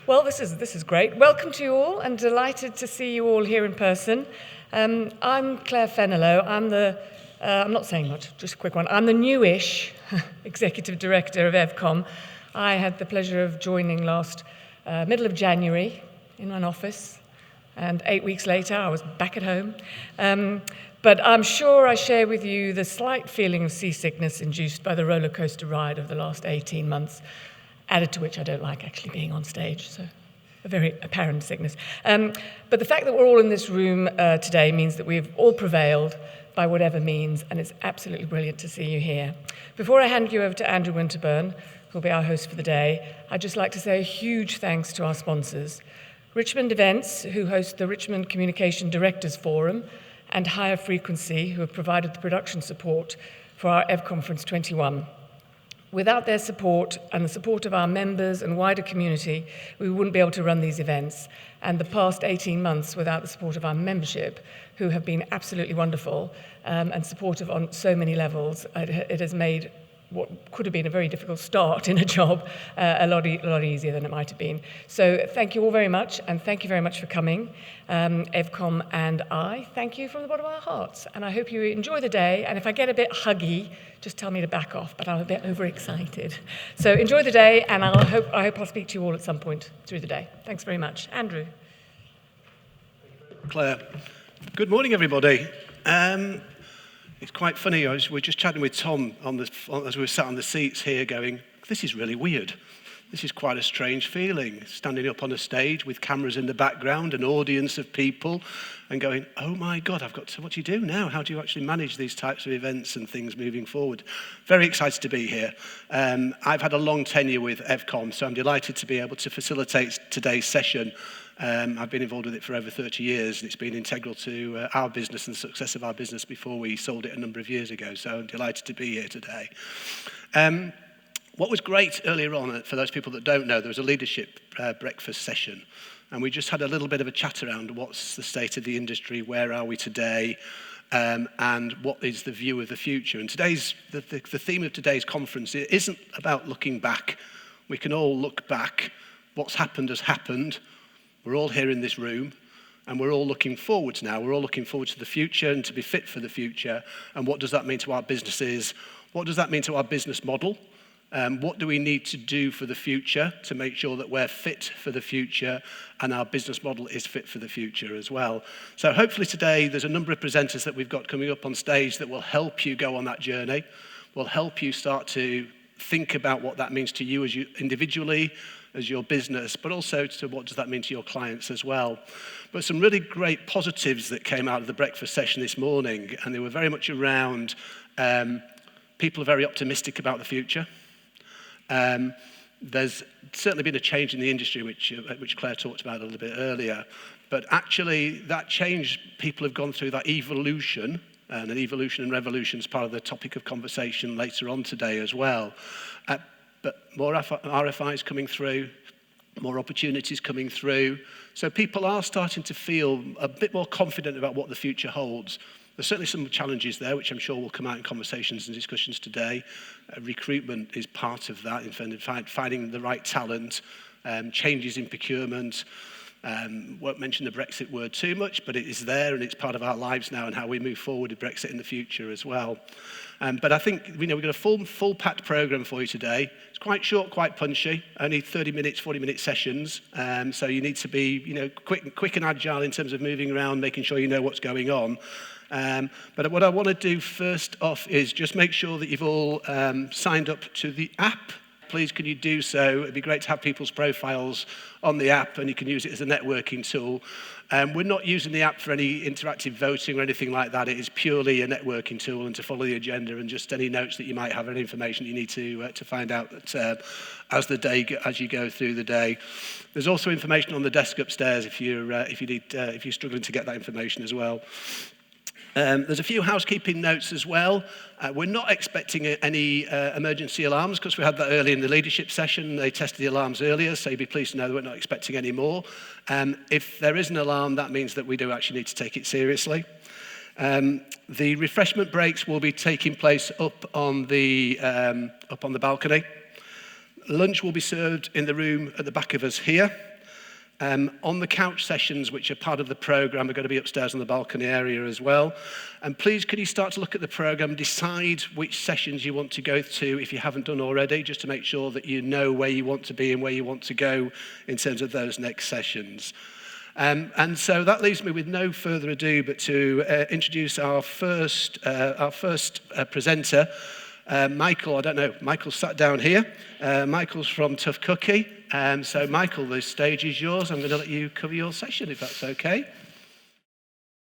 Well, this is great. Welcome to you all, and delighted to see you all here in person. I'm Claire Fennelow. I'm not saying much, just a quick one. I'm the newish Executive Director of EVCOM. I had the pleasure of joining last middle of January in an office, and 8 weeks later I was back at home. But I'm sure I share with you the slight feeling of seasickness induced by the roller coaster ride of the last 18 months, added to which I don't like actually being on stage, so a very apparent sickness. But the fact that we're all in this room today means that we've all prevailed by whatever means, and it's absolutely brilliant to see you here. Before I hand you over to Andrew Winterburn, who'll be our host for the day, I'd just like to say a huge thanks to our sponsors, Richmond Events, who host the Richmond Communication Directors Forum, and Higher Frequency, who have provided the production support for our EVCOMference 21. Without their support and the support of our members and wider community, we wouldn't be able to run these events. And the past 18 months without the support of our membership, who have been absolutely wonderful and supportive on so many levels, it has made what could have been a very difficult start in a job a lot easier than it might have been. So thank you all very much, and thank you very much for coming. EVCOM and I thank you from the bottom of our hearts, and I hope you enjoy the day, and if I get a bit huggy, just tell me to back off, but I'm a bit overexcited. So enjoy the day, and I hope I'll speak to you all at some point through the day. Thanks very much. Andrew. Claire. Good morning, everybody. It's quite funny, we're just chatting with Tom as we were sat on the seats here going, this is really weird. This is quite a strange feeling, standing up on a stage with cameras in the background, an audience of people, and going, oh my God, what do you do now? How do you actually manage these types of events and things moving forward? Very excited to be here. I've had a long tenure with EVCOM, so I'm delighted to be able to facilitate today's session. I've been involved with it for over 30 years, and it's been integral to our business and the success of our business before we sold it a number of years ago, so I'm delighted to be here today. What was great earlier on, for those people that don't know, there was a leadership breakfast session, and we just had a little bit of a chat around what's the state of the industry, where are we today, and what is the view of the future. And the theme of today's conference isn't about looking back. We can all look back. What's happened has happened. We're all here in this room, and we're all looking forwards now. We're all looking forward to the future and to be fit for the future. And what does that mean to our businesses? What does that mean to our business model? What do we need to do for the future to make sure that we're fit for the future and our business model is fit for the future as well? So hopefully today there's a number of presenters that we've got coming up on stage that will help you go on that journey, will help you start to think about what that means to you as you individually, as your business, but also to what does that mean to your clients as well. But some really great positives that came out of the breakfast session this morning, and they were very much around people are very optimistic about the future. There's certainly been a change in the industry, which Claire talked about a little bit earlier, but actually that change, people have gone through that evolution, and an evolution and revolution is part of the topic of conversation later on today as well. But more RFIs coming through, more opportunities coming through. So people are starting to feel a bit more confident about what the future holds. There's certainly some challenges there, which I'm sure will come out in conversations and discussions today. Recruitment is part of that, in finding the right talent, changes in procurement. Won't mention the Brexit word too much, but it is there and it's part of our lives now and how we move forward with Brexit in the future as well. But I think we've got a full packed programme for you today. It's quite short, quite punchy, only 30 minutes, 40-minute sessions. So you need to be quick and agile in terms of moving around, making sure you know what's going on. But what I want to do first off is just make sure that you've all signed up to the app. Please, can you do so? It'd be great to have people's profiles on the app, and you can use it as a networking tool. We're not using the app for any interactive voting or anything like that. It is purely a networking tool and to follow the agenda and just any notes that you might have, any information you need to find out that, as you go through the day. There's also information on the desk upstairs if you're struggling to get that information as well. There's a few housekeeping notes as well. We're not expecting any emergency alarms because we had that early in the leadership session. They tested the alarms earlier, so you'd be pleased to know that we're not expecting any more. If there is an alarm, that means that we do actually need to take it seriously. The refreshment breaks will be taking place up on the balcony. Lunch will be served in the room at the back of us here. On the couch sessions, which are part of the programme, are going to be upstairs in the balcony area as well. And please, could you start to look at the programme, decide which sessions you want to go to if you haven't done already, just to make sure that you know where you want to be and where you want to go in terms of those next sessions. And so that leaves me with no further ado but to introduce our first presenter, Michael. I don't know, Michael sat down here. Michael's from Tough Cookie. So Michael, the stage is yours. I'm going to let you cover your session if that's okay.